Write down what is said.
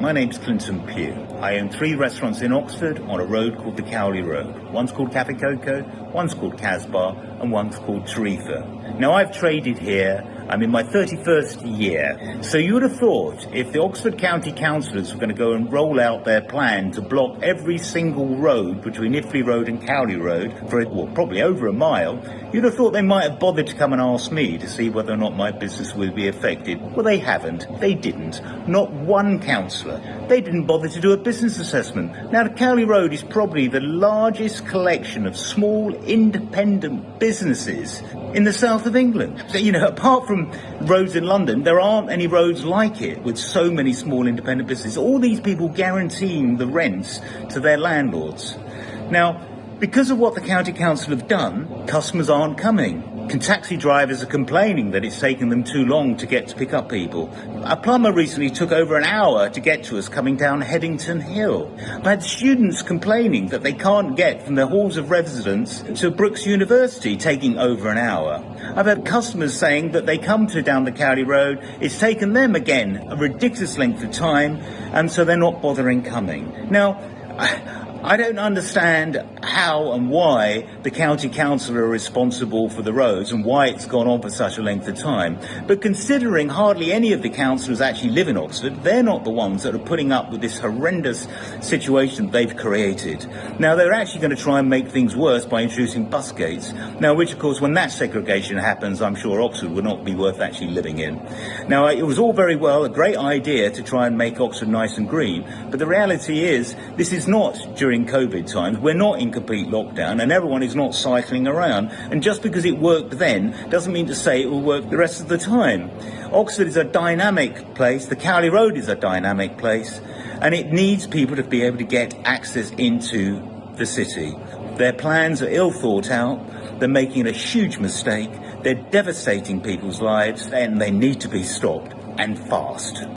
My name's Clint Pugh. I own 3 restaurants in Oxford on a road called the Cowley Road. One's called Cafe Coco, one's called Casbah, and one's called Tarifa. Now, I've traded here. I'm in my 31st year. So you would have thought if the Oxford County Councillors were going to go and roll out their plan to block every single road between Iffley Road and Cowley Road for probably over a mile, you'd have thought they might have bothered to come and ask me to see whether or not my business would be affected. Well, they haven't. They didn't. Not one councillor. They didn't bother to do a business assessment. Now, the Cowley Road is probably the largest collection of small independent businesses in the south of England. So, apart from roads in London, there aren't any roads like it with so many small independent businesses. All these people guaranteeing the rents to their landlords. Now, because of what the county council have done, customers aren't coming. Taxi drivers are complaining that it's taken them too long to get to pick up people. A plumber recently took over an hour to get to us coming down Headington Hill. I've had students complaining that they can't get from their halls of residence to Brookes University, taking over an hour. I've had customers saying that they come to down the Cowley Road, it's taken them again a ridiculous length of time, and so they're not bothering coming. Now, I don't understand how and why the county council are responsible for the roads and why it's gone on for such a length of time. But considering hardly any of the councillors actually live in Oxford, they're not the ones that are putting up with this horrendous situation they've created. Now, they're actually going to try and make things worse by introducing bus gates. Now, which, of course, when that segregation happens, I'm sure Oxford would not be worth actually living in. Now, it was all very well a great idea to try and make Oxford nice and green, but the reality is this is not during COVID times. We're not in complete lockdown and everyone is not cycling around. And just because it worked then doesn't mean to say it will work the rest of the time. Oxford is a dynamic place. The Cowley Road is a dynamic place. And it needs people to be able to get access into the city. Their plans are ill thought out. They're making a huge mistake. They're devastating people's lives and they need to be stopped, and fast.